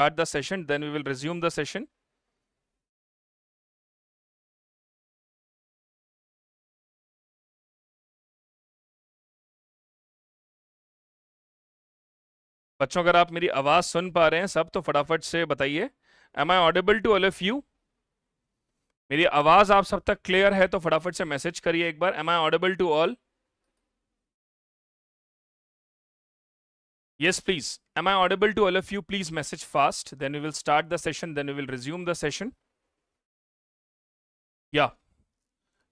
start the session, then we will resume the session. बच्चों अगर आप मेरी आवाज सुन पा रहे हैं सब तो फटाफट से बताइए. Am I audible to all of you? मेरी आवाज आप सब तक क्लियर है तो फटाफट से मैसेज करिए एक बार. Am I audible to all? Yes, please. Am I audible to all of you? Please message fast. Then we will start the session. Then we will resume the session. Yeah.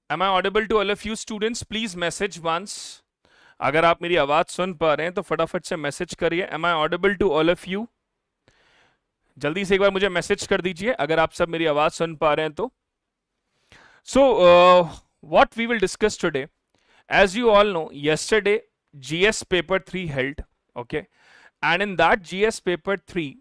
Am I audible to all of you students? Please message once. अगर आप मेरी आवाज सुन पा रहे हैं तो फटाफट से मैसेज करिए. Am I audible to all of you? जल्दी से एक बार मुझे मैसेज कर दीजिए अगर आप सब मेरी आवाज सुन पा रहे हैं तो. So, what we will discuss today, as you all know, yesterday GS paper 3 held, okay, and in that GS paper 3,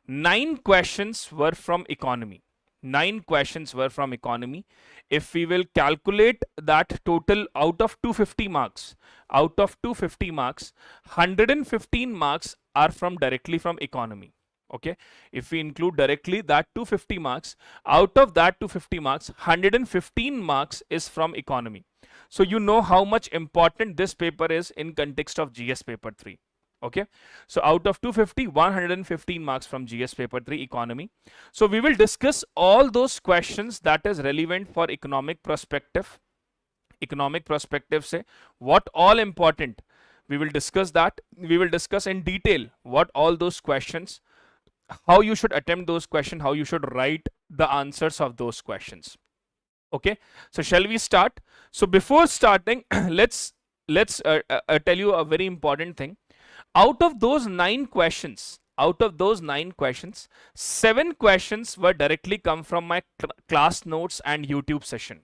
9 questions were from economy. 9 questions were from economy. If we will calculate that total out of 250 marks, 115 marks are directly from economy. Okay, if we include directly that 250 marks, out of that 250 marks, 115 marks is from economy. So you know how much important this paper is in context of GS paper 3. Okay, so out of 250, 115 marks from GS paper 3 economy. So we will discuss all those questions that is relevant for economic perspective. Economic perspective say what all important, we will discuss that. We will discuss in detail what all those questions, how you should attempt those questions, how you should write the answers of those questions. Okay, so shall we start? So before starting, let's tell you a very important thing. Out of those 9 questions, 7 questions were directly come from my class notes and YouTube session.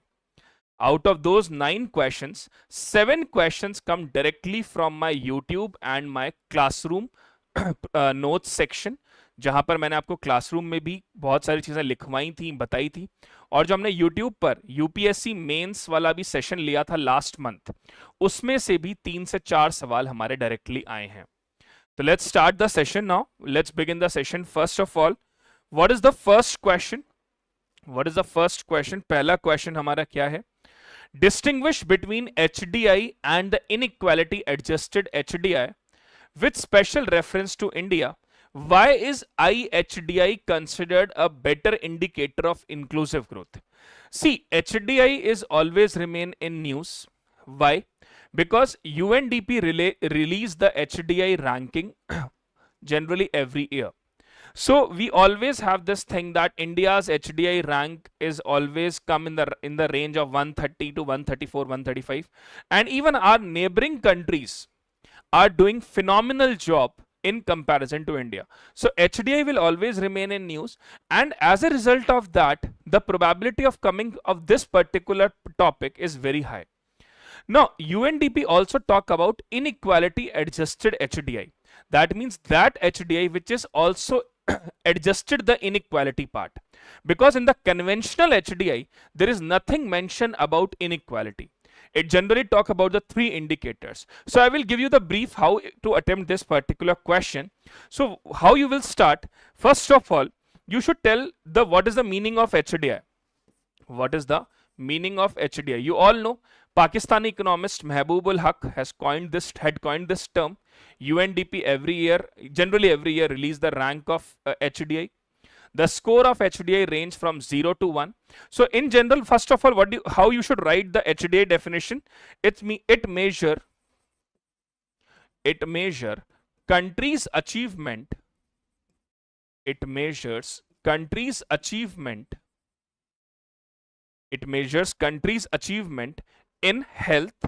Out of those 9 questions, 7 questions come directly from my YouTube and my classroom notes section, जहां पर मैंने आपको classroom में भी बहुत सारी चीजें लिखवाई थी, बताई थी, और जो हमने YouTube पर यूपीएससी मेंस वाला भी सेशन लिया था लास्ट मंथ, उसमें से भी 3 से 4 सवाल हमारे डायरेक्टली आए हैं. तो let's start the session now. Let's begin the session. First of all, what is the first question? पहला क्वेश्चन हमारा क्या है? Distinguish between HDI and the inequality adjusted HDI with special reference to India. Why is IHDI considered a better indicator of inclusive growth? See, HDI is always remain in news. Why? Because UNDP release the HDI ranking generally every year. So we always have this thing that India's HDI rank is always come in the range of 130 to 134, 135, and even our neighboring countries are doing phenomenal job in comparison to India. So HDI will always remain in news, and as a result of that, the probability of coming of this particular topic is very high. Now UNDP also talk about inequality adjusted HDI. That means that HDI which is also adjusted the inequality part, because in the conventional HDI there is nothing mentioned about inequality. It generally talk about the 3 indicators. So I will give you the brief how to attempt this particular question. So how you will start? First of all, you should tell what is the meaning of HDI. What is the meaning of HDI? You all know Pakistani economist Mehboob ul Haq had coined this term. UNDP generally every year release the rank of HDI. The score of HDI range from 0 to 1. So in general, first of all, how you should write the HDI definition? It measure countries' achievement. It measures countries' achievement. It measures countries' achievement in health.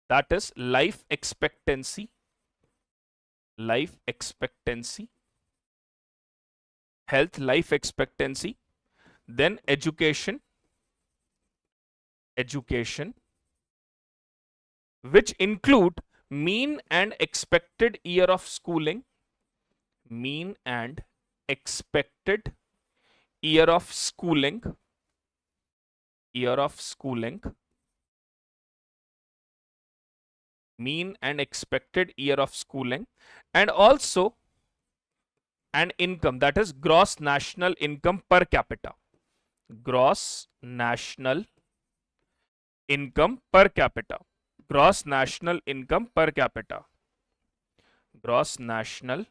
That is life expectancy, health, life expectancy, then education, which include mean and expected year of schooling, mean and expected year of schooling, and also an income, that is gross national income per capita. Gross national income per capita. Gross national income per capita. Gross national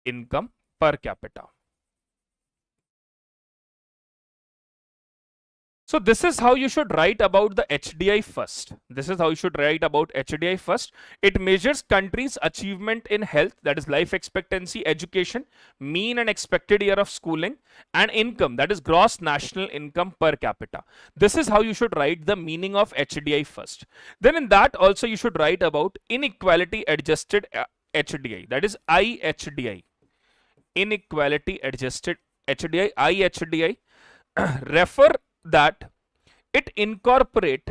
income per capita. So this is how you should write about the HDI first. This is how you should write about HDI first. It measures country's achievement in health, that is life expectancy, education, mean and expected year of schooling, and income, that is gross national income per capita. This is how you should write the meaning of HDI first. Then in that also you should write about inequality adjusted HDI, that is IHDI. Inequality adjusted HDI, IHDI. Refer that it incorporate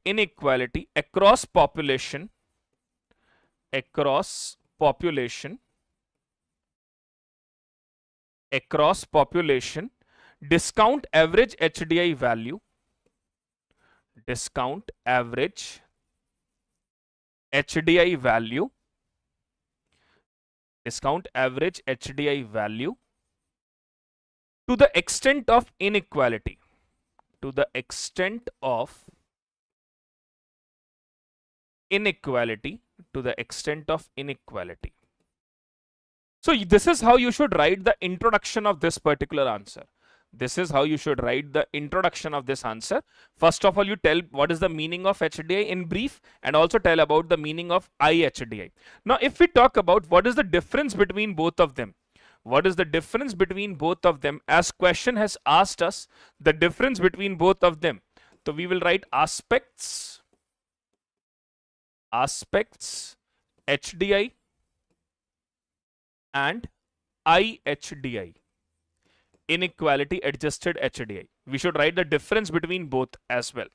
inequality across population discount average HDI value, discount average HDI value, discount average HDI value to the extent of inequality, to the extent of inequality, to the extent of inequality. So this is how you should write the introduction of this particular answer. This is how you should write the introduction of this answer. First of all, you tell what is the meaning of HDI in brief, and also tell about the meaning of IHDI. Now, if we talk about what is the difference between both of them, what is the difference between both of them, as question has asked us the difference between both of them. So we will write aspects HDI and IHDI. Inequality adjusted HDI. We should write the difference between both as well.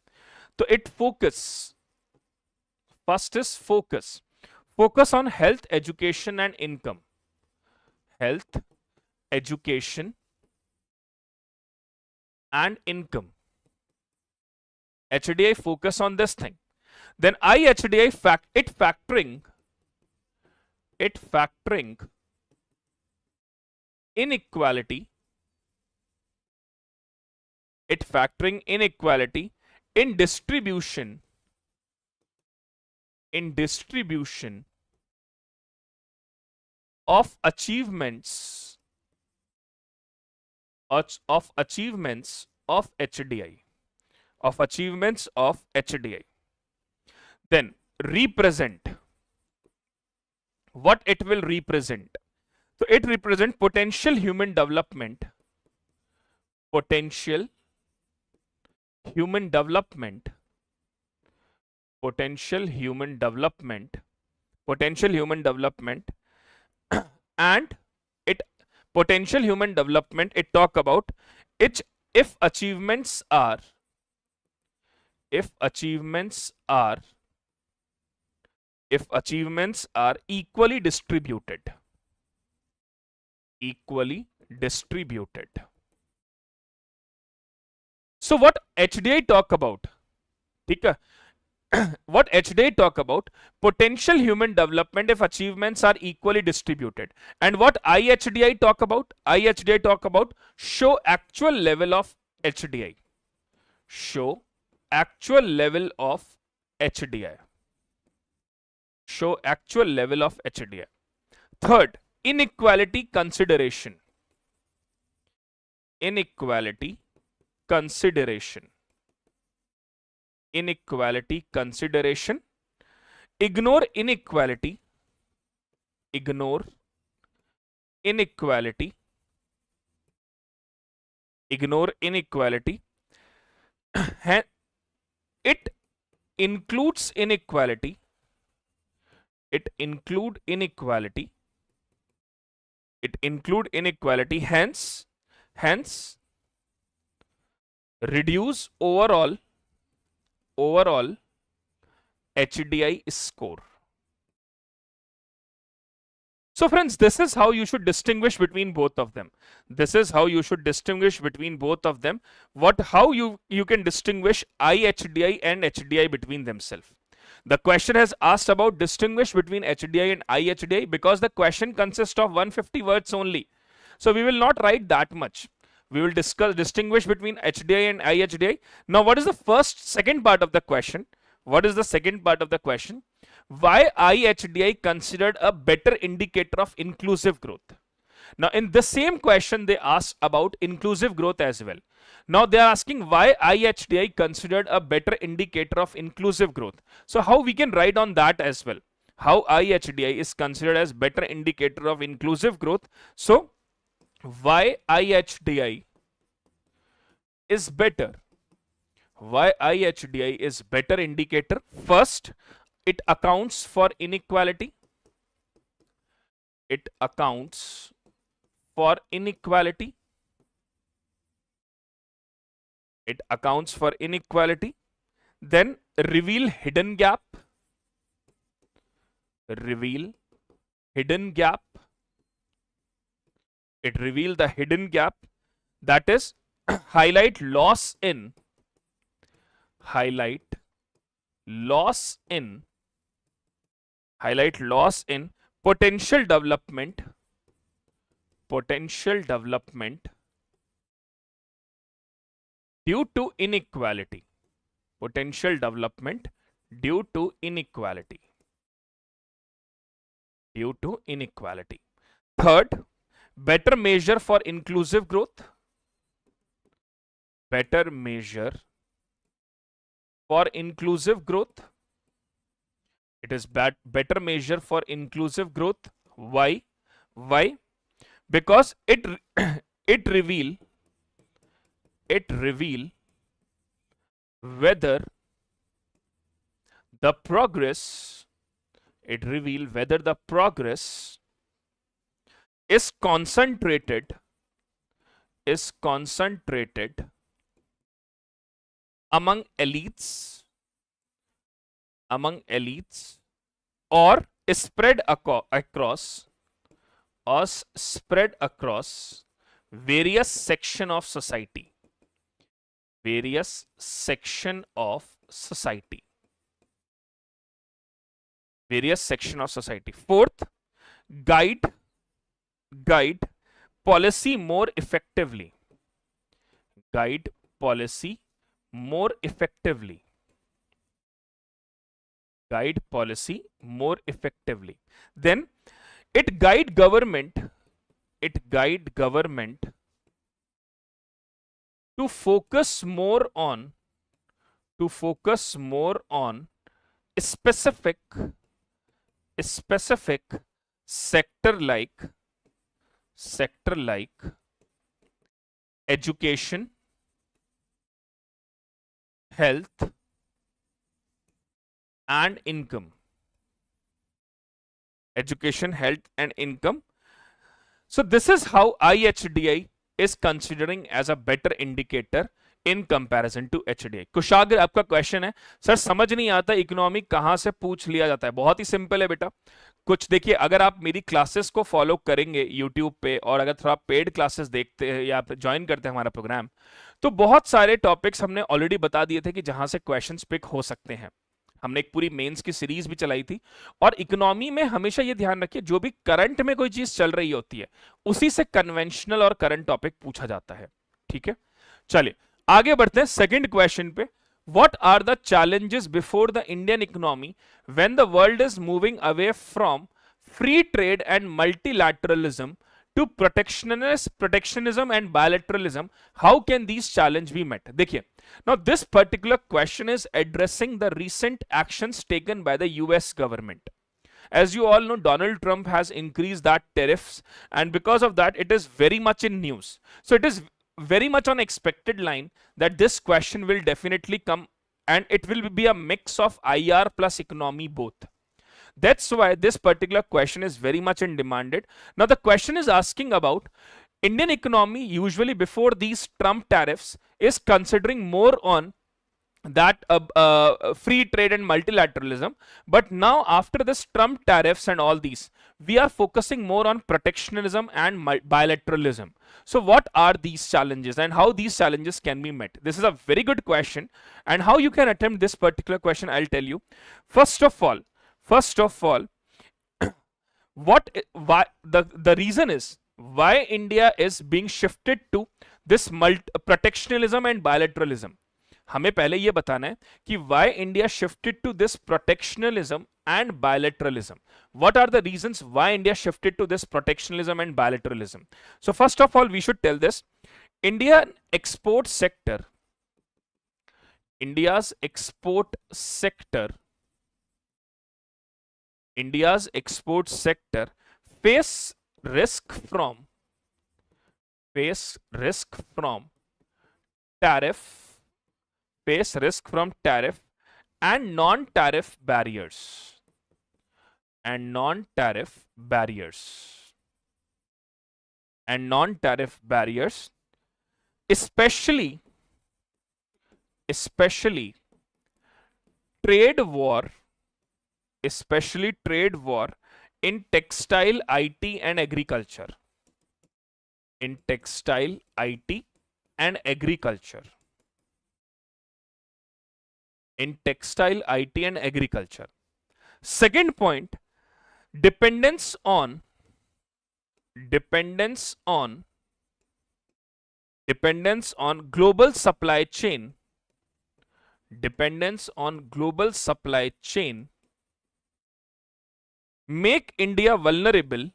So it focus. First is focus. Focus on health, education and income. Health, education and income. HDI focus on this thing. Then IHDI factoring inequality. It factoring inequality in distribution of achievements of HDI, of achievements of HDI. Then represent, what it will represent. So it represents potential human development, potential human development and it potential human development, it talk about it if achievements are equally distributed. So what HDI talk about? What HDI talk about? Potential human development if achievements are equally distributed. And what IHDI talk about? IHDI talk about show actual level of HDI. Show actual level of HDI. Show actual level of HDI. Third, inequality consideration. Inequality consideration. Ignore inequality. It includes inequality. Hence reduce overall HDI score. So friends, this is how you should distinguish between both of them. This is how you should distinguish between both of them. How you can distinguish IHDI and HDI between themselves. The question has asked about distinguish between HDI and IHDI because the question consists of 150 words only. So we will not write that much. We will distinguish between HDI and IHDI. Now what is the second part of the question? What is the second part of the question? Why IHDI considered a better indicator of inclusive growth? Now in the same question they asked about inclusive growth as well. Now they are asking why IHDI considered a better indicator of inclusive growth. So how we can write on that as well? How IHDI is considered as better indicator of inclusive growth. So why IHDI is better? Why IHDI is better indicator? First, it accounts for inequality. It accounts for inequality. It accounts for inequality. Then reveal hidden gap. Reveal hidden gap. It reveal the hidden gap, that is highlight loss in potential development due to inequality. Potential development due to inequality. Third, better measure for inclusive growth. Better measure for inclusive growth. It is better measure for inclusive growth. Why? Because it reveal whether the progress is concentrated among elites or spread across various section of society. Fourth, guide policy more effectively. Then it guide government to focus more on specific sector like education, health and income. So this is how IHDI is considering as a better indicator in comparison to HDI. कुशाग्र आपका question है, sir समझ नहीं आता economy कहां से पूछ लिया जाता है। बहुत ही सिंपल है बेटा, कुछ देखिए, अगर आप मेरी क्लासेस को फॉलो करेंगे यूट्यूब पे और अगर थोड़ा पेड क्लासेस देखते हैं या ज्वाइन करते हैं हमारा प्रोग्राम, तो बहुत सारे टॉपिक्स हमने ऑलरेडी बता दिए थे कि जहां से क्वेश्चंस पिक हो सकते हैं। हमने एक पूरी मेंस की सीरीज भी चलाई थी। और इकोनॉमी में हमेशा ये ध्यान रखिए, जो भी करंट में कोई चीज चल रही होती है उसी से कन्वेंशनल और करंट टॉपिक पूछा जाता है। ठीक है, चलिए आगे बढ़ते हैं सेकंड क्वेश्चन पे। What are the challenges before the Indian economy when the world is moving away from free trade and multilateralism to protectionism and bilateralism? How can these challenges be met? देखिए, now this particular question is addressing the recent actions taken by the US government. As you all know, Donald Trump has increased that tariffs, and because of that it is very much in news. So it is very much on expected line that this question will definitely come, and it will be a mix of IR plus economy both. That's why this particular question is very much in demanded. Now the question is asking about Indian economy usually before these Trump tariffs is considering more on that free trade and multilateralism, but now after this Trump tariffs and all these, we are focusing more on protectionism and bilateralism. So what are these challenges and how these challenges can be met? This is a very good question, and how you can attempt this particular question, I'll tell you. First of all, why the reason is why India is being shifted to this protectionism and bilateralism. हमें पहले ये बताना है कि why India shifted to this protectionism and bilateralism. What are the reasons why India shifted to this protectionism and bilateralism? So first of all, we should tell this: India's export sector face risk from tariff and non-tariff barriers especially trade war in textile, IT and agriculture. Second point, dependence on global supply chain make India vulnerable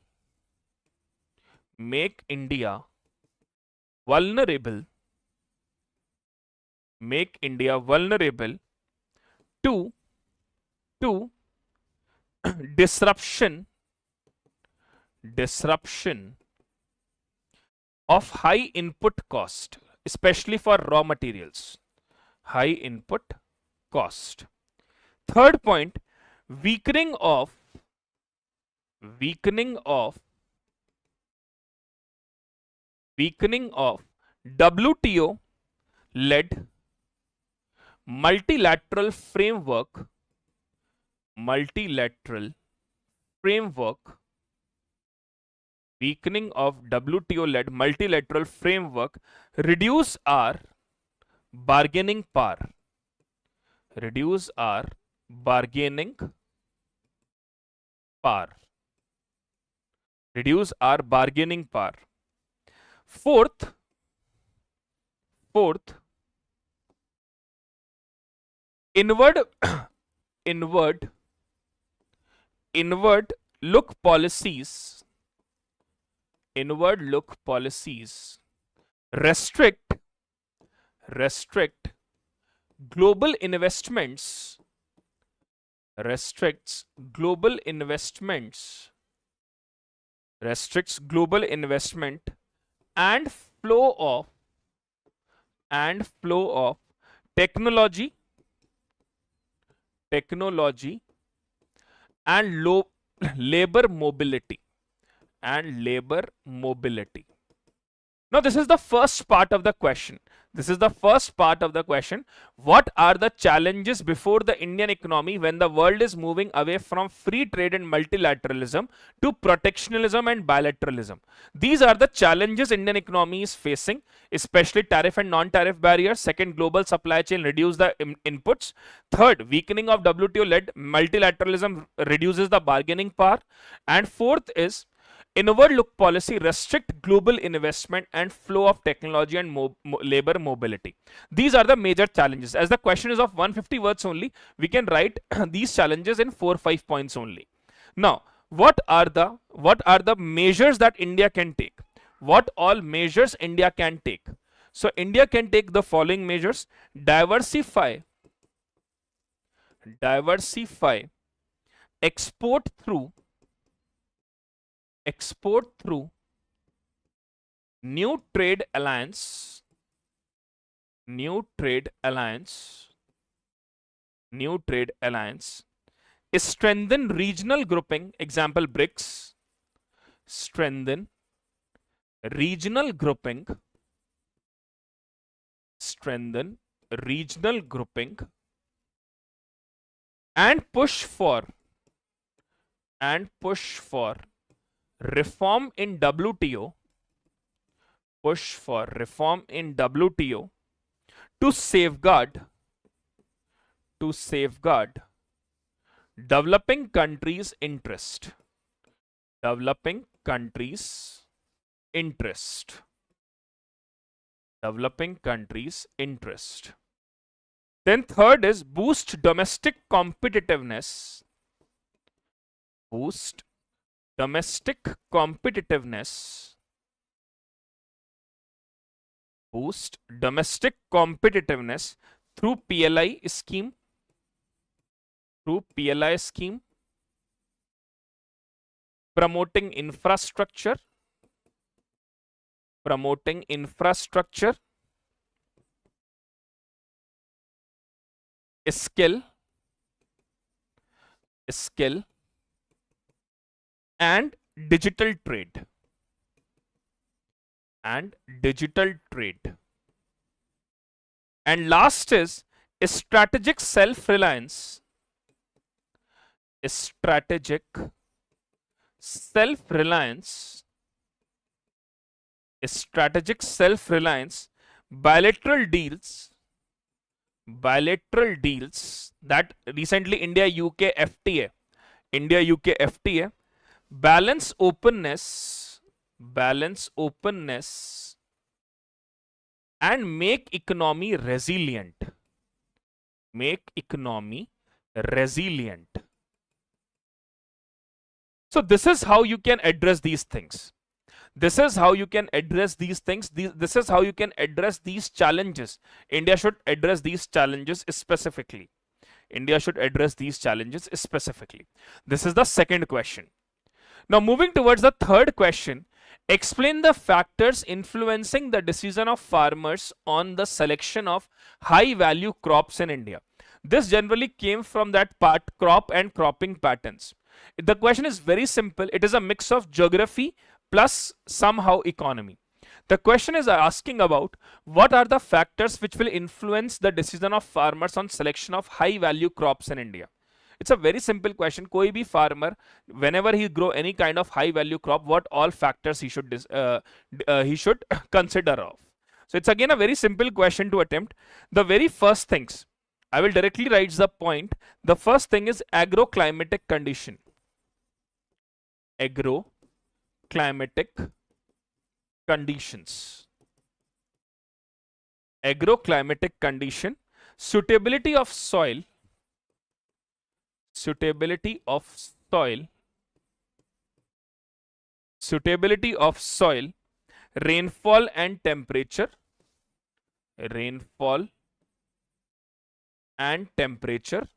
to disruption of high input cost, especially for raw materials. Third point, weakening of WTO led multilateral framework reduce our bargaining power. Fourth, inward look policies restrict global investments and flow of technology and labor mobility. Now this is the first part of the question. What are the challenges before the Indian economy when the world is moving away from free trade and multilateralism to protectionism and bilateralism? These are the challenges Indian economy is facing, especially tariff and non-tariff barriers. Second, global supply chain reduce the inputs. Third, weakening of WTO-led multilateralism reduces the bargaining power. And fourth is inward look policy restrict global investment and flow of technology and labor mobility. These are the major challenges. As the question is of 150 words only, we can write these challenges in 4-5 points only. Now, what are the measures that India can take? What all measures India can take? So India can take the following measures: diversify export through new trade alliance, strengthen regional grouping, example BRICS, strengthen regional grouping, and push for reform in WTO, push for reform in WTO to safeguard developing countries' interest. Developing countries' interest. Developing countries' interest. Then third is boost domestic competitiveness. Boost domestic competitiveness. Boost domestic competitiveness through PLI scheme. Through PLI scheme. Promoting infrastructure. Promoting infrastructure. Skill and digital trade. And last is strategic self-reliance. Strategic self-reliance. Strategic self-reliance. Bilateral deals that recently India UK FTA. Balance openness and make economy resilient. So this is how you can address these things. This is how you can address these things. This is how you can address these challenges. India should address these challenges specifically. This is the second question. Now moving towards the third question, explain the factors influencing the decision of farmers on the selection of high value crops in India. This generally came from that part, crop and cropping patterns. The question is very simple. It is a mix of geography plus somehow economy. The question is asking about what are the factors which will influence the decision of farmers on selection of high value crops in India. It's a very simple question. कोई भी farmer, whenever he grow any kind of high value crop, what all factors he should consider of. So it's again a very simple question to attempt. The very first things, I will directly write the point. The first thing is agroclimatic condition. Agroclimatic conditions. Agroclimatic condition. Suitability of soil. Suitability of soil. Rainfall and temperature. Rainfall and temperature.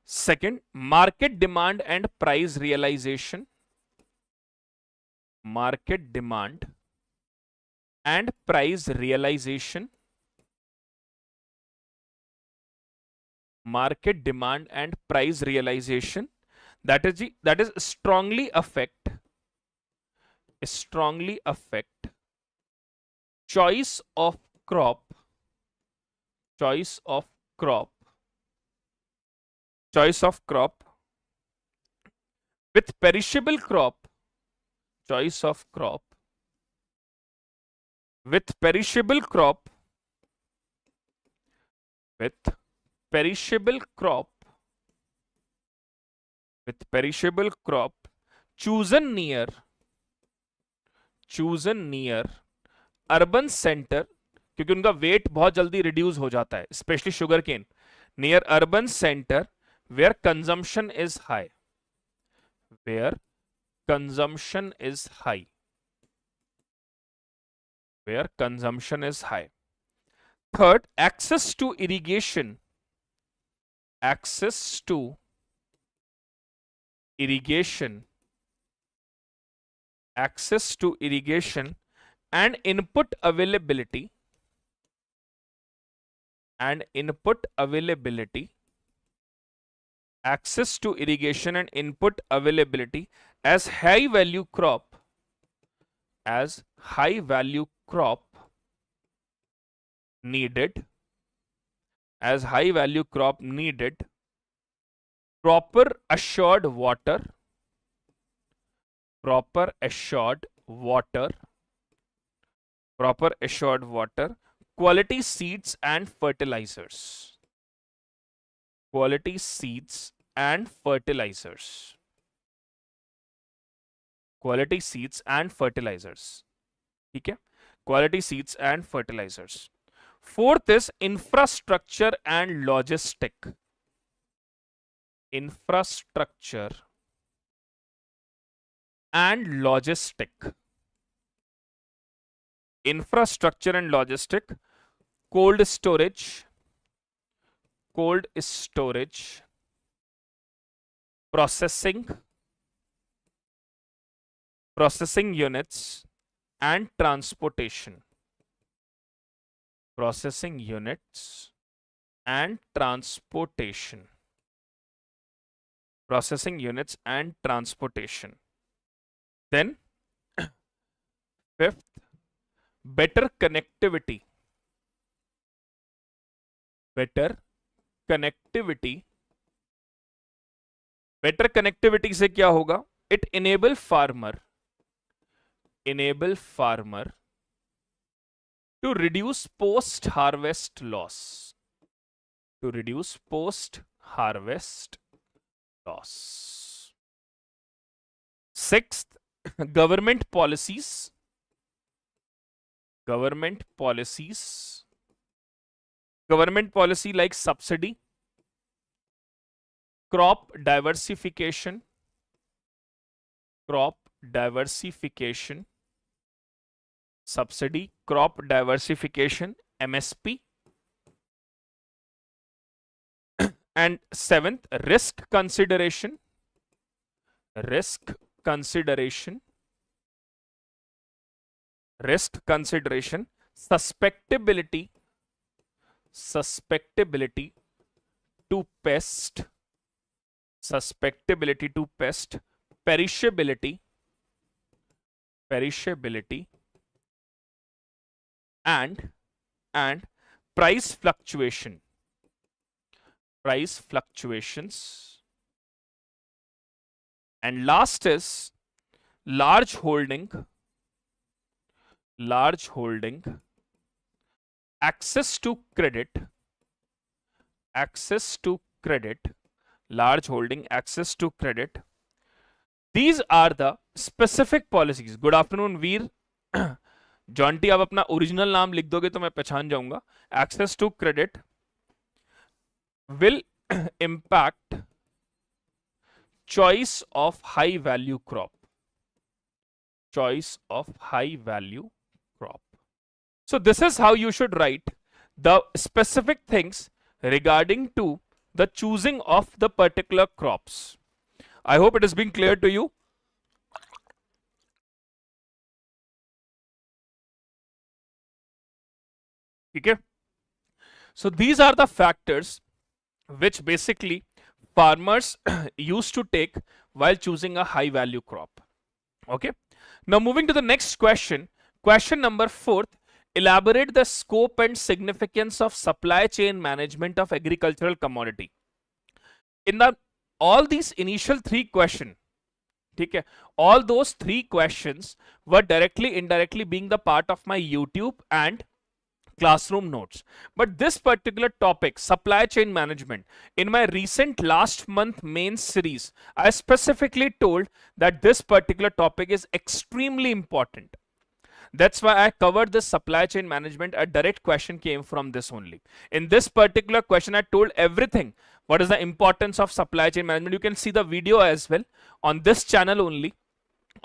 Second, market demand and price realization. Market demand and price realization. Market demand and price realization. That is strongly affect choice of crop. Choice of crop with perishable crop. Choice of crop with perishable crop. With perishable crop. Chosen near urban center, क्योंकि उनका wait बहुत जल्दी reduce हो जाता है, especially sugar cane. Near urban center where consumption is high. Where consumption is high. Third, access to irrigation. Access to irrigation and input availability. Access to irrigation and input availability as high value crop. Needed proper assured water, proper assured water, proper assured water, quality seeds and fertilizers, quality seeds and fertilizers, quality seeds and fertilizers. ठीक है, quality seeds and fertilizers. Fourth is infrastructure and logistic, infrastructure and logistic, infrastructure and logistic, cold storage, cold storage, processing, processing units and transportation, processing units and transportation, processing units and transportation. Then fifth, better connectivity, better connectivity, better connectivity से क्या होगा? It enable farmer to reduce post harvest loss, to reduce post harvest loss. Sixth, government policies, government policies, government policy like subsidy, crop diversification, crop diversification, subsidy, crop diversification, MSP. And seventh, risk consideration, risk consideration, risk consideration, susceptibility, susceptibility to pest, susceptibility to pest, perishability, perishability, and price fluctuation, price fluctuations. And last is large holding, large holding, access to credit, access to credit, large holding, access to credit. These are the specific policies. Good afternoon, Veer. Jonty, आप अपना original नाम लिख दोगे तो मैं पहचान जाऊंगा. Access to credit will impact choice of high value crop, choice of high value crop. So this is how you should write the specific things regarding to the choosing of the particular crops. I hope it has been clear to you. Okay, so these are the factors which basically farmers used to take while choosing a high value crop. Okay, now moving to the next question, question number 4. Elaborate the scope and significance of supply chain management of agricultural commodity. In the all these initial 3 questions, okay, all those 3 questions were directly indirectly being the part of my YouTube and classroom notes. But this particular topic, supply chain management, in my recent last month main series, I specifically told that this particular topic is extremely important. That's why I covered this supply chain management. A direct question came from this only. In this particular question, I told everything. What is the importance of supply chain management? You can see the video as well on this channel only.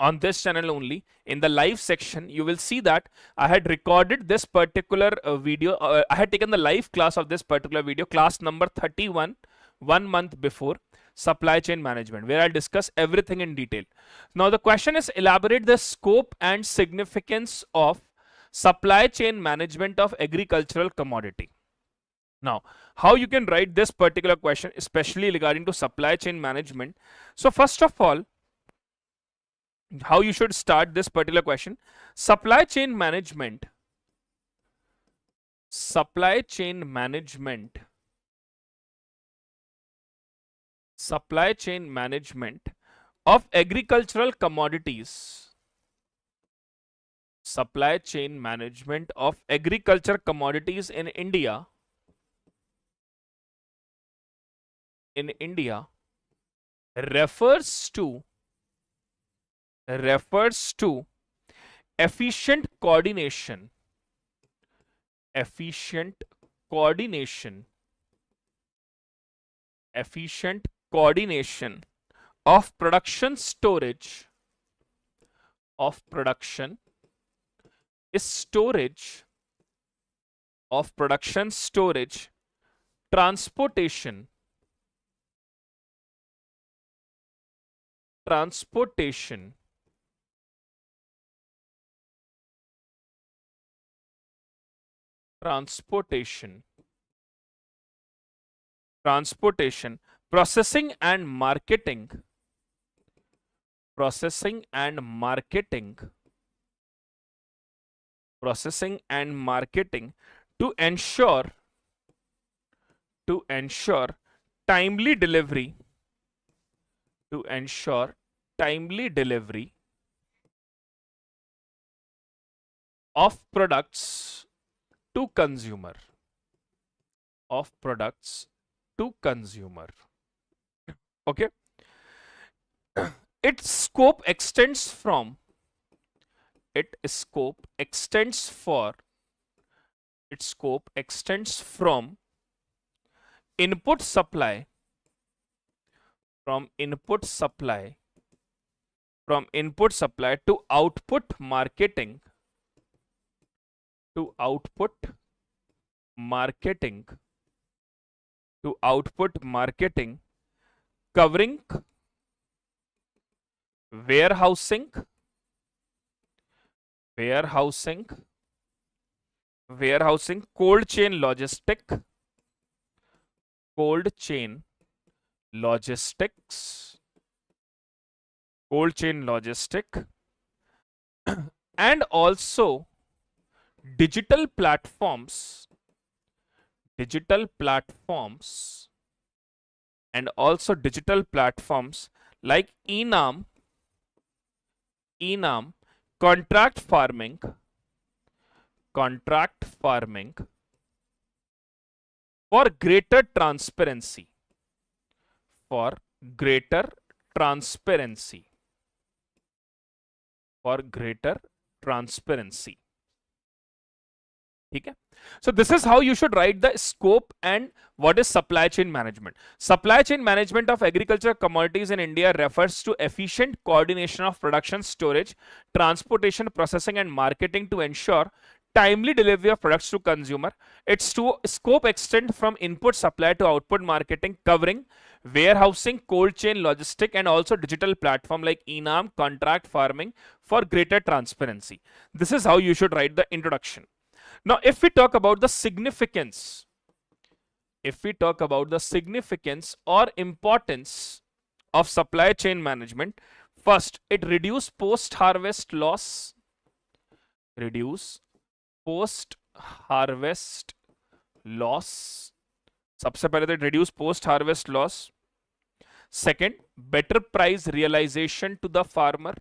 On this channel only, in the live section, you will see that I had recorded this particular video. I had taken the live class of this particular video, class number 31, 1 month before, supply chain management, where I'll discuss everything in detail. Now the question is, elaborate the scope and significance of supply chain management of agricultural commodity. Now, how you can write this particular question, especially regarding to supply chain management. So first of all, how you should start this particular question. Supply chain management, supply chain management, supply chain management of agricultural commodities, supply chain management of agriculture commodities in India, refers to efficient coordination, efficient coordination, efficient coordination of production storage, of production storage, of production storage, transportation, transportation, transportation, transportation, processing and marketing, processing and marketing, processing and marketing to ensure timely delivery, to ensure timely delivery of products to consumer, of products to consumer. Okay, its scope extends from, its scope extends from input supply, from input supply, from input supply to output marketing, to output marketing, to output marketing, covering warehousing, warehousing, warehousing, cold chain logistic, cold chain logistics, cold chain logistic, and also digital platforms, digital platforms, and also digital platforms like enam, contract farming, contract farming, for greater transparency, for greater transparency, for greater transparency. ठीक है? So this is how you should write the scope and what is supply chain management. Supply chain management of agricultural commodities in India refers to efficient coordination of production, storage, transportation, processing and marketing to ensure timely delivery of products to consumer. Its scope extends from input supply to output marketing, covering warehousing, cold chain logistic and also digital platform like enam, contract farming for greater transparency. This is how you should write the introduction. Now, if we talk about the significance, or importance of supply chain management, first, it reduce post-harvest loss, reduce post-harvest loss. सबसे पहले तो reduce post-harvest loss. Second, better price realization to the farmer,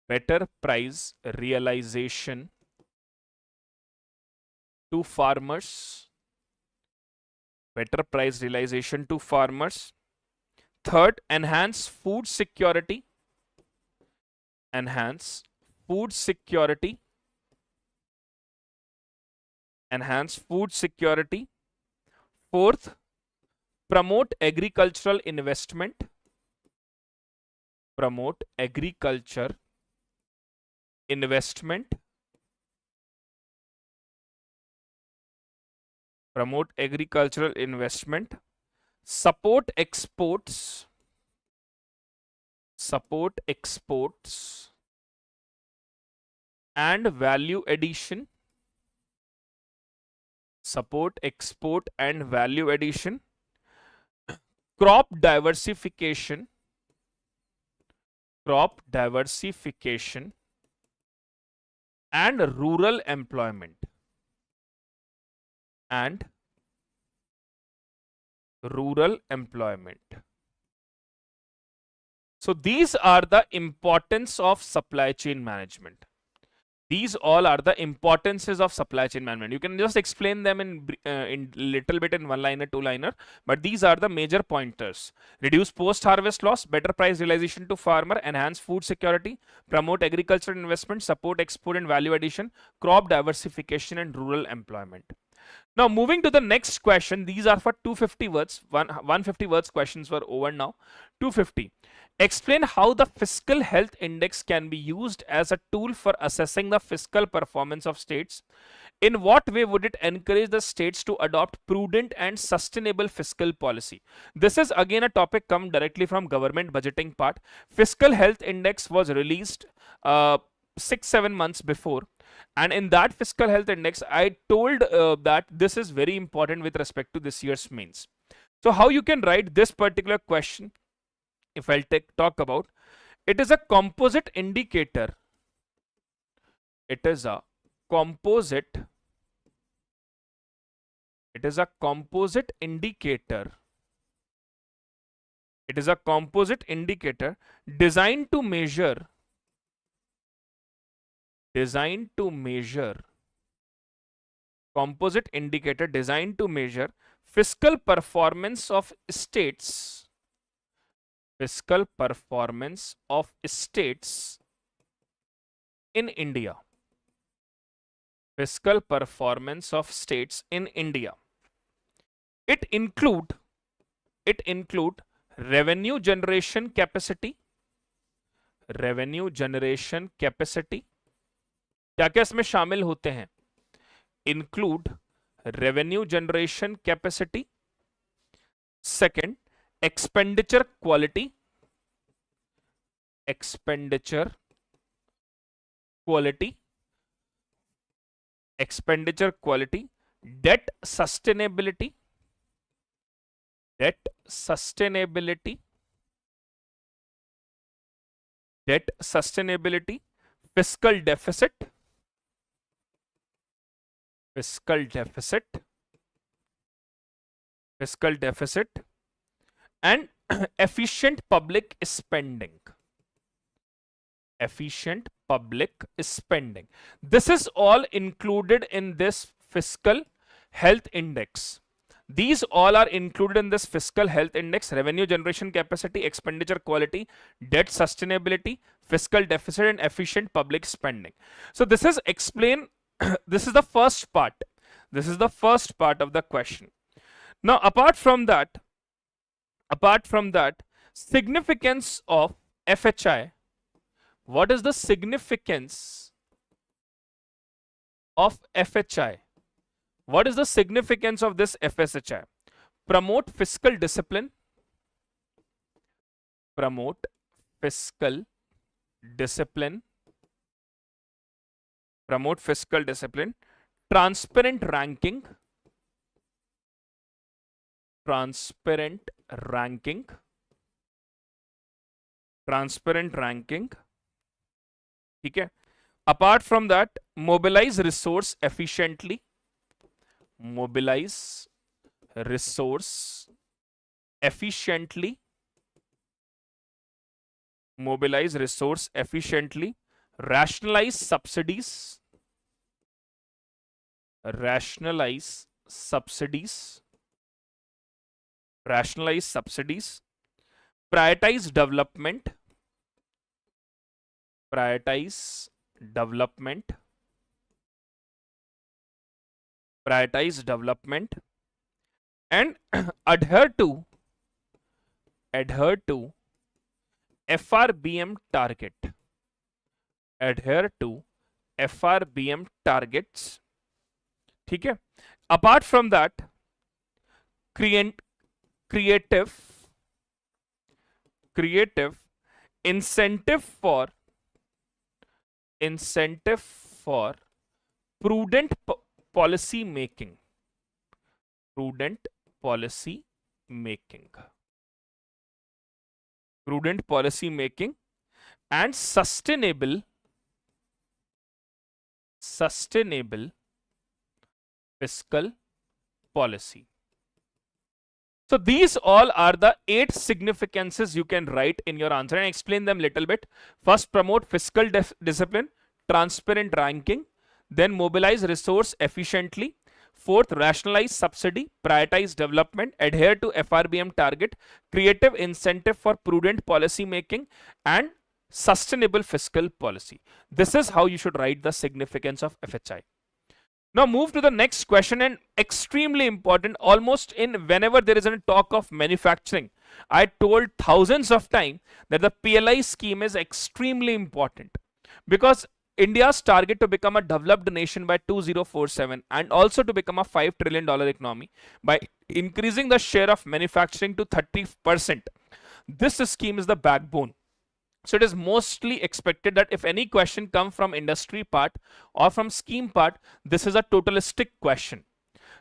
better price realization to farmers, better price realization to farmers. Third, enhance food security, enhance food security, enhance food security. Fourth, promote agricultural investment, promote agriculture investment, promote agricultural investment, support exports, support exports and value addition, support export and value addition, crop diversification, crop diversification and rural employment, and rural employment. So these are the importance of supply chain management. These all are the importances of supply chain management. You can just explain them in little bit in one liner, two liner, but these are the major pointers. Reduce post harvest loss, better price realization to farmer, enhance food security, promote agricultural investment, support export and value addition, crop diversification and rural employment. Now moving to the next question, these are for 250 words. 150 words questions were over now. 250. Explain how the fiscal health index can be used as a tool for assessing the fiscal performance of states. In what way would it encourage the states to adopt prudent and sustainable fiscal policy? This is again a topic come directly from government budgeting part. Fiscal health index was released 6-7 months before, and in that fiscal health index I told that this is very important with respect to this year's mains. So how you can write this particular question, if I'll talk about, it is a composite indicator. It is a composite indicator. It is a composite indicator designed to measure composite indicator designed to measure fiscal performance of states in India. Fiscal performance of states in India. It include revenue generation capacity. क्या क्या इसमें शामिल होते हैं? Include revenue generation capacity. Second, expenditure quality. Debt sustainability. Fiscal deficit and efficient public spending. This is all included in this fiscal health index. These all are included in this fiscal health index: revenue generation capacity, expenditure quality, debt sustainability, fiscal deficit and efficient public spending. So this is explain this is the first part of the question. Now apart from that, significance of FHI. What is the significance of FHI? What is the significance of this FSHI? Promote fiscal discipline. Transparent ranking. ठीक है. Apart from that, mobilize resource efficiently. Rationalize subsidies. Prioritize development. And adhere to FRBM target. ठीक है. Apart from that, creative incentive for prudent policy making. And sustainable fiscal policy. So these all are the 8 significances you can write in your answer and explain them little bit. First, promote fiscal discipline, transparent ranking, then mobilize resource efficiently. Fourth, rationalize subsidy, prioritize development, adhere to FRBM target, creative incentive for prudent policy making, and sustainable fiscal policy. This is how you should write the significance of FHI. Now move to the next question, and extremely important, almost in whenever there is a talk of manufacturing, I told thousands of times that the PLI scheme is extremely important, because India's target to become a developed nation by 2047 and also to become a $5 trillion economy by increasing the share of manufacturing to 30%. This scheme is the backbone. So it is mostly expected that if any question come from industry part or from scheme part, this is a totalistic question.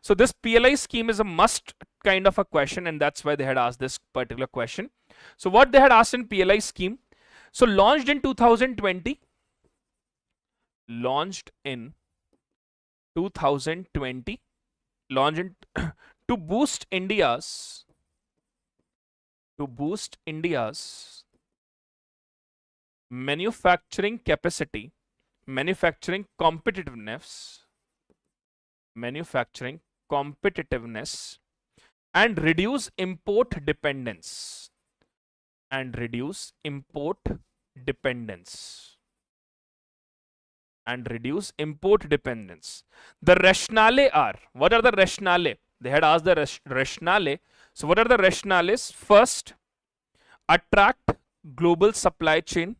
So this PLI scheme is a must kind of a question, and that's why they had asked this particular question. So what they had asked in PLI scheme, so launched in 2020, launched in 2020, launched in to boost India's manufacturing capacity, manufacturing competitiveness, and reduce import dependence, and reduce import dependence. The rationale are, what are the rationale? They had asked the rationale. So what are the rationales? First, attract global supply chain,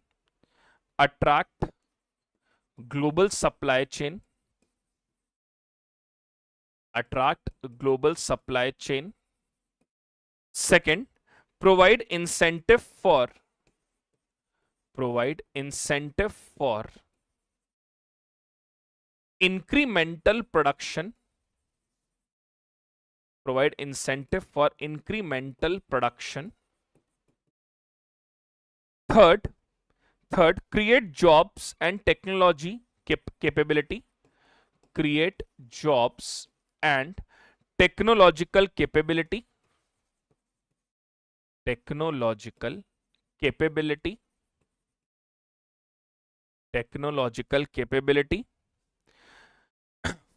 Second, provide incentive for incremental production, Third, create jobs and technology capability, create jobs and technological capability,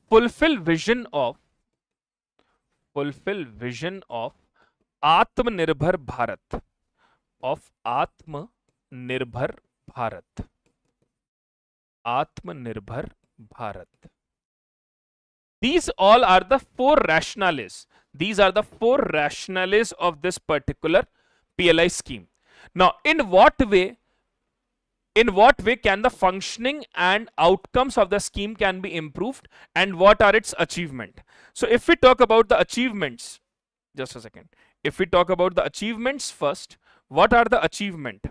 fulfill vision of Atmanirbhar Bharat, Atmanirbhar Bharat. These all are the 4 rationales. These are the 4 rationales of this particular PLI scheme. Now, in what way can the functioning and outcomes of the scheme can be improved, and what are its achievement? So if we talk about the achievements, just a second. If we talk about the achievements first, what are the achievement?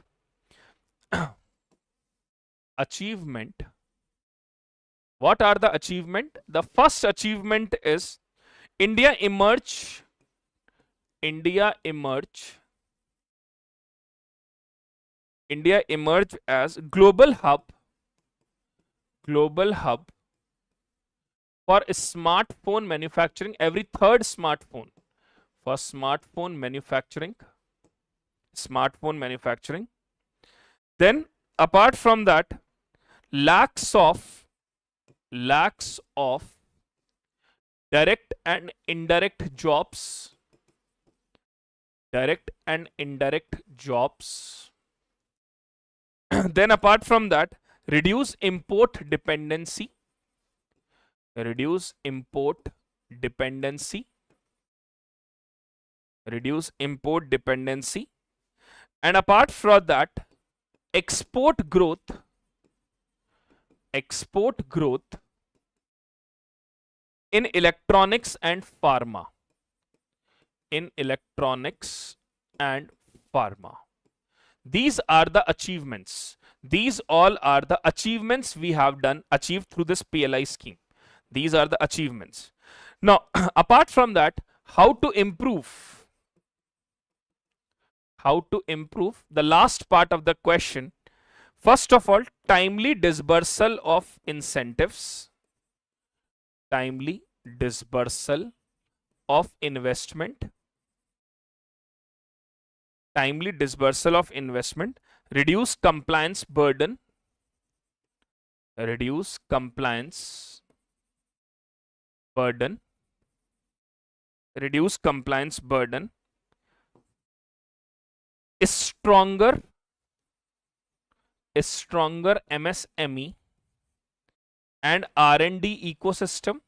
What are the achievement? The first achievement is India emerged as global hub for smartphone manufacturing. Every third smartphone, for smartphone manufacturing. Then apart from that, lakhs of direct and indirect jobs, then apart from that, reduce import dependency, and apart from that, export growth in electronics and pharma. These are the achievements. These all are the achievements we have achieved through this PLI scheme. These are the achievements. Now, apart from that, how to improve? The last part of the question. First of all, timely disbursal of incentives, timely disbursal of investment, timely disbursal of investment, reduce compliance burden, reduce compliance burden, reduce compliance burden, stronger MSME and R&D ecosystem,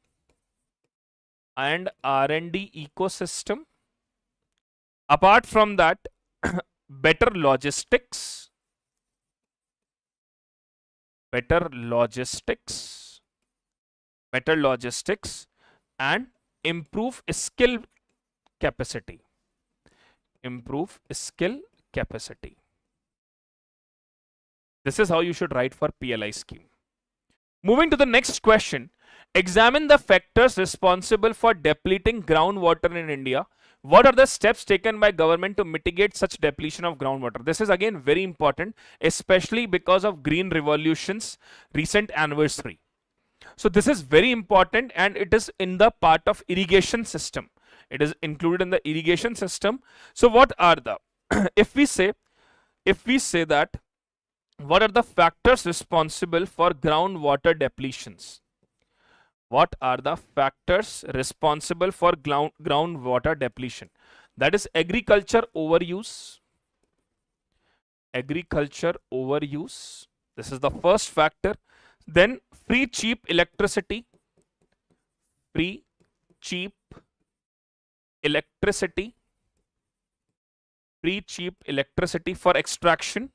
apart from that better logistics, better logistics and improve skill capacity, this is how you should write for PLI scheme. Moving to the next question, examine the factors responsible for depleting groundwater in India. What are the steps taken by government to mitigate such depletion of groundwater? This is again very important, especially because of Green Revolution's recent anniversary. So this is very important and it is in the part of irrigation system. It is included in the irrigation system. So what are the, if we say that, what are the factors responsible for groundwater depletions? What are the factors responsible for groundwater depletion? That is agriculture overuse. This is the first factor. Then free cheap electricity. For extraction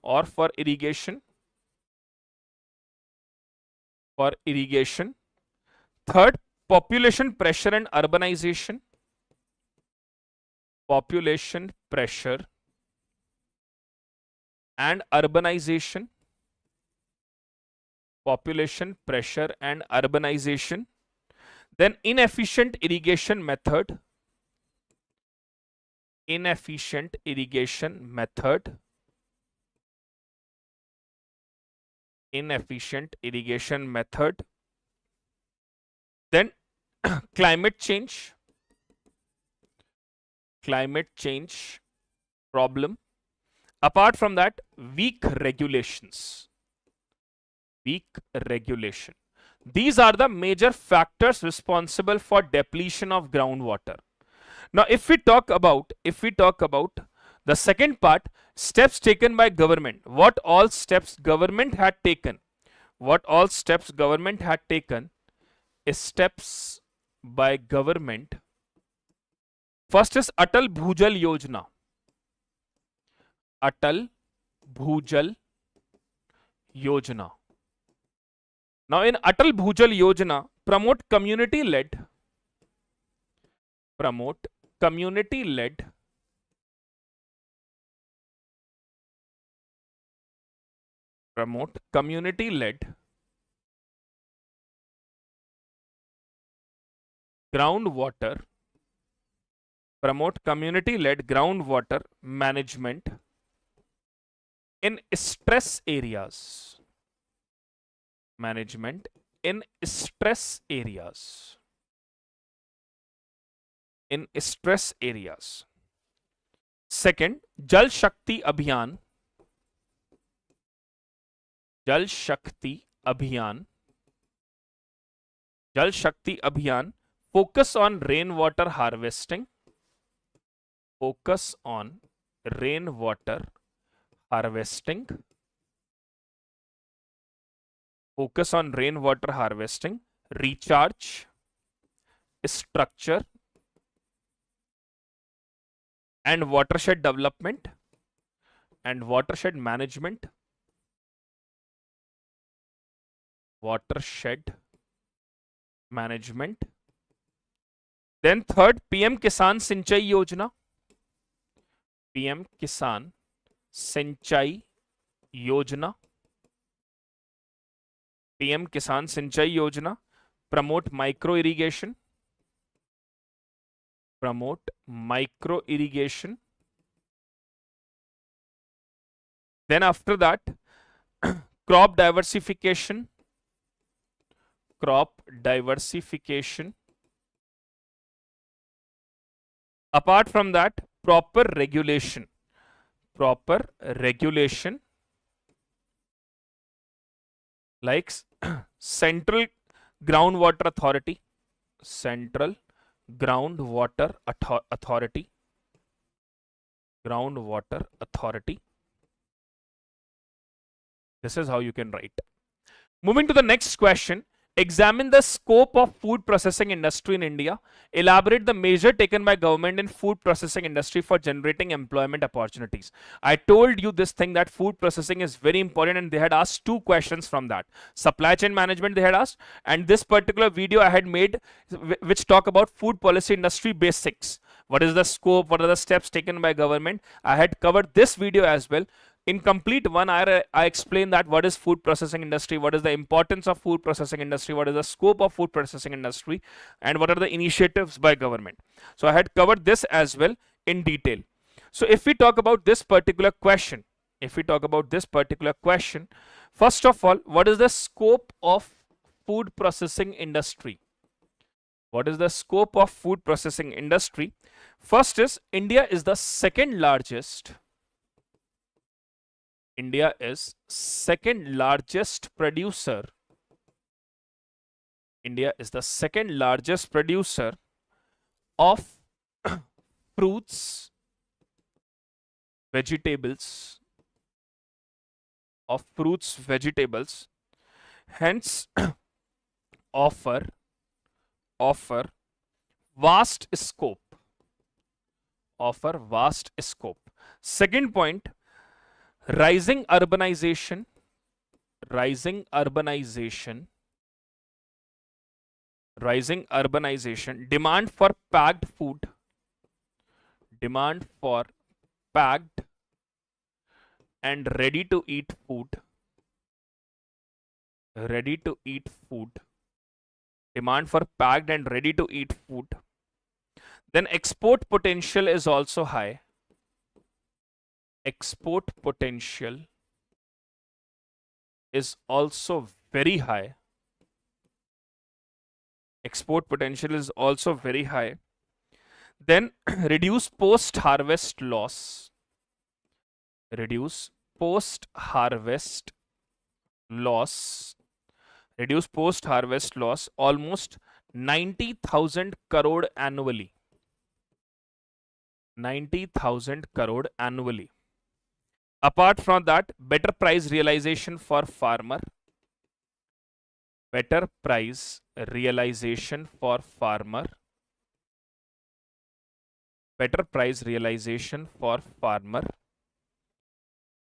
or for irrigation. Third, population pressure and urbanization. Then inefficient irrigation method. Then climate change problem. Apart from that, weak regulation. These are the major factors responsible for depletion of groundwater. Now if we talk about the second part, steps taken by government, what all steps government had taken? Steps by government. First is Atal Bhujal Yojana. Now in Atal Bhujal Yojana, promote community led groundwater management in stress areas. Second, Jal Shakti Abhiyan. Focus on rainwater harvesting. Recharge, structure and watershed development and watershed management. Then third, PM Kisan Sinchai Yojana. Promote micro irrigation. Then after that, crop diversification. Apart from that, proper regulation, proper regulation like Central Groundwater Authority, Central Groundwater Authority, Groundwater Authority. This is how you can write. Moving to the next question. Examine the scope of food processing industry in India. Elaborate the measure taken by government in food processing industry for generating employment opportunities. I told you this thing that food processing is very important, and they had asked two questions from that. Supply chain management they had asked, and this particular video I had made which talk about food policy industry basics. What is the scope? What are the steps taken by government? I had covered this video as well. In complete one hour, I explained that what is food processing industry, what is the importance of food processing industry, what is the scope of food processing industry, and what are the initiatives by government. So I had covered this as well in detail. So if we talk about this particular question, first of all, what is the scope of food processing industry? What is the scope of food processing industry? First is India is the second largest. India is second largest producer. India is the second largest producer of fruits, vegetables, hence offer vast scope. Second point, rising urbanization, demand for packed food, and ready to eat food, demand for packed and ready to eat food. Then export potential is also high. Export potential is also very high. Then reduce post-harvest loss. Almost 90,000 crore annually. 90,000 crore annually. Apart from that, better price realization for farmer.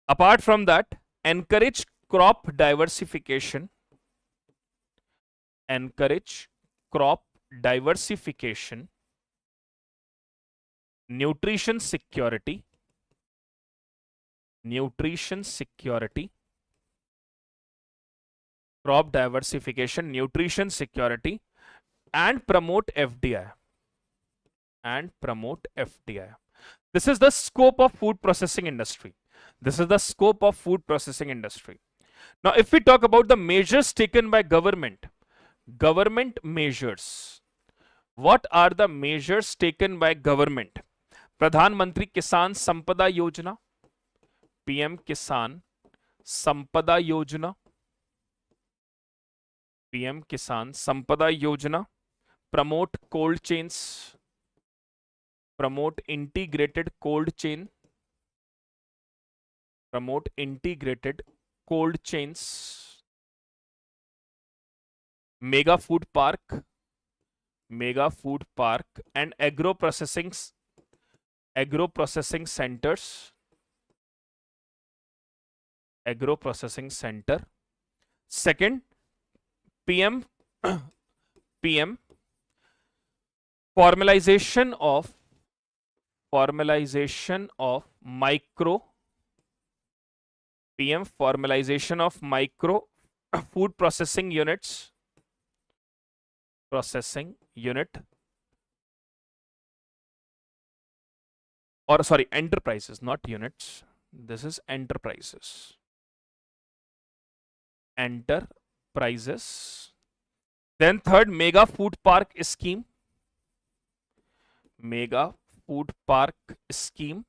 Apart from that, encourage crop diversification. Nutrition security, crop diversification, nutrition security, and promote FDI. This is the scope of food processing industry. Now, if we talk about the measures taken by government measures, what are the measures taken by government? Pradhan Mantri Kisan Sampada Yojana, PM Kisan Sampada Yojana, promote cold chains, promote integrated cold chains, mega food park, and agro processing centers. Second, PM formalization of micro food processing units, or sorry, enterprises, not units. This is enterprises. Then third, mega food park scheme. food park scheme,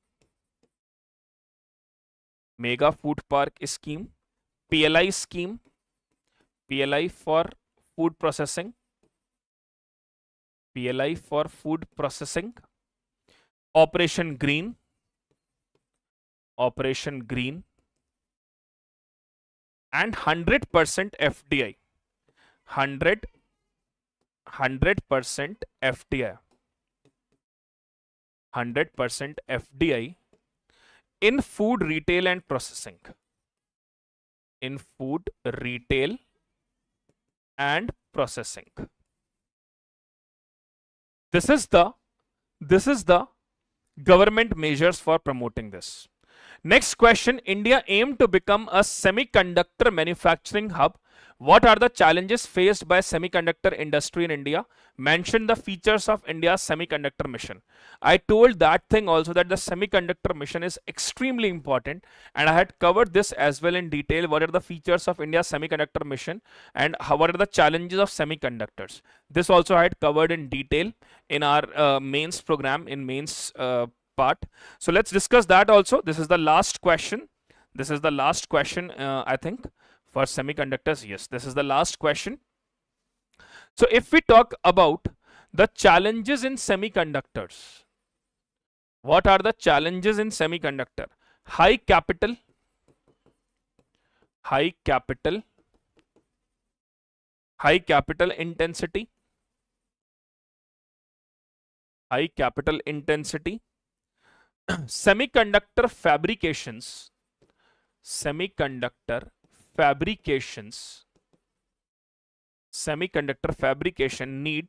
mega food park scheme, PLI scheme, PLI for food processing, PLI for food processing, Operation Green, Operation Green, and 100% FDI, 100% FDI, 100% FDI in food retail and processing, in food retail and processing. This is the government measures for promoting this. Next question, India aimed to become a semiconductor manufacturing hub. What are the challenges faced by semiconductor industry in India? Mention the features of India's semiconductor mission. I told that thing also, that the semiconductor mission is extremely important, and I had covered this as well in detail. What are the features of India's semiconductor mission and what are the challenges of semiconductors? This also I had covered in detail in our mains program, in mains part. So let's discuss that also. This is the last question. This is the last question, I think, for semiconductors. Yes, this is the last question. So if we talk about the challenges in semiconductors, what are the challenges in semiconductor? High capital intensity, semiconductor fabrications need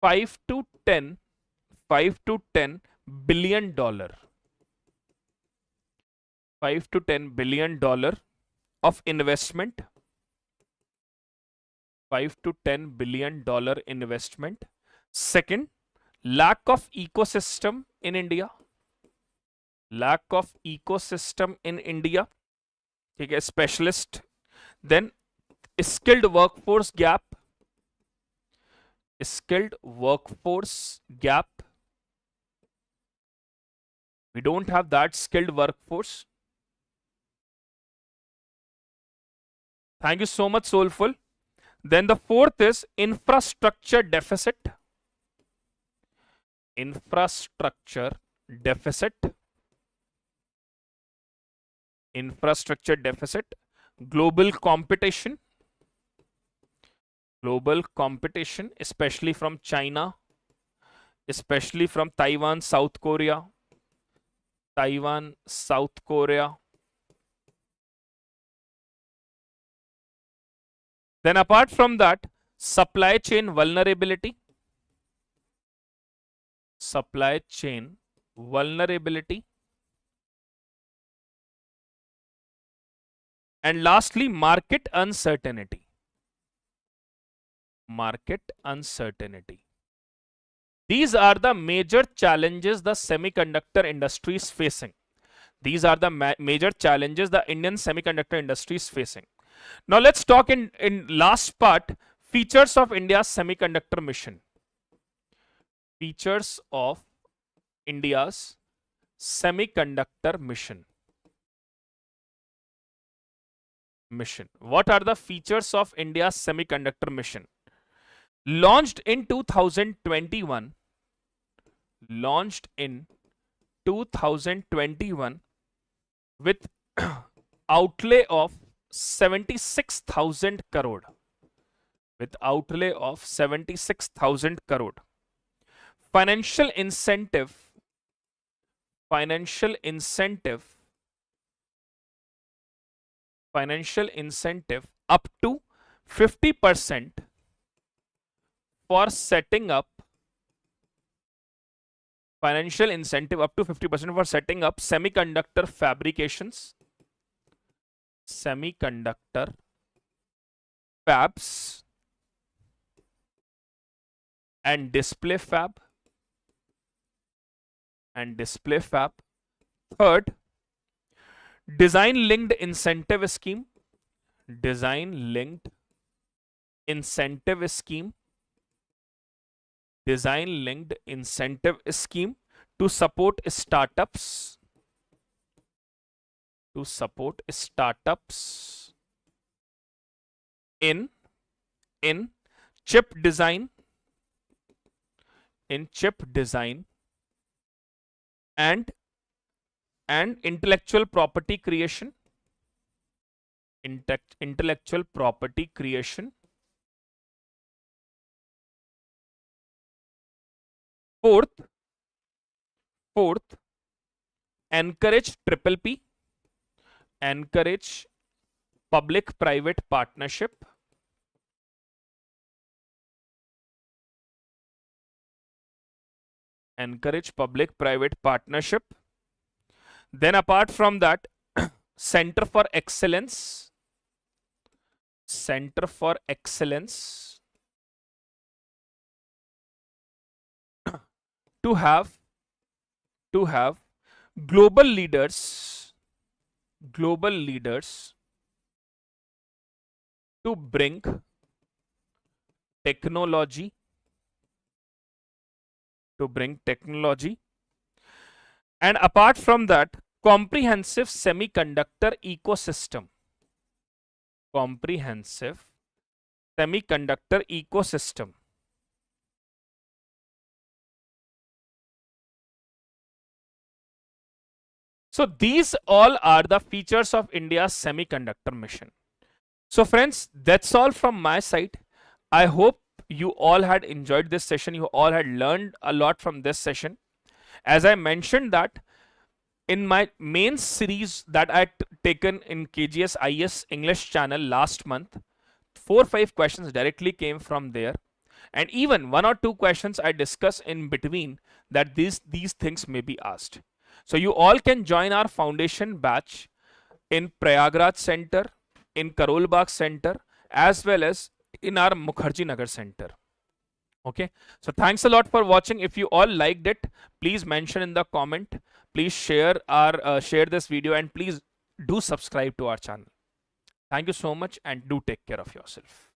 5 to 10 billion dollar, $5 to $10 billion of investment, $5 to $10 billion investment. Second, lack of ecosystem in India, ठीक है, specialist. Then skilled workforce gap, we don't have that skilled workforce. Thank you so much, Soulful. Then the fourth is infrastructure deficit, global competition, especially from China, especially from Taiwan, South Korea. Then apart from that, supply chain vulnerability, and lastly, market uncertainty. These are the major challenges the semiconductor industry is facing. These are the major challenges the Indian semiconductor industry is facing. Now let's talk in last part, features of India's semiconductor mission. Features of India's semiconductor mission. What are the features of India's semiconductor mission? Launched in 2021, with outlay of 76,000 crore. Financial incentive up to 50% for setting up semiconductor fabrications, fabs and display fab. Third, design linked incentive scheme, design linked incentive scheme to support startups, in in chip design, and intellectual property creation, intellectual property creation. Fourth, encourage triple P, encourage public private partnership, encourage public private partnership. Then apart from that, center for excellence, center for excellence, to have global leaders to bring technology, and apart from that, comprehensive semiconductor ecosystem, So these all are the features of India's semiconductor mission. So friends, that's all from my side. I hope you all had enjoyed this session. You all had learned a lot from this session. As I mentioned that in my main series that I taken in KGS IAS English channel last month, 4 or 5 questions directly came from there. And even 1 or 2 questions I discuss in between that these things may be asked. So you all can join our foundation batch in Prayagraj Center, in Karol Bagh Center, as well as in our Mukherjee Nagar Center. Okay, so thanks a lot for watching. If you all liked it, please mention in the comment. Please share this video, and please do subscribe to our channel. Thank you so much, and do take care of yourself.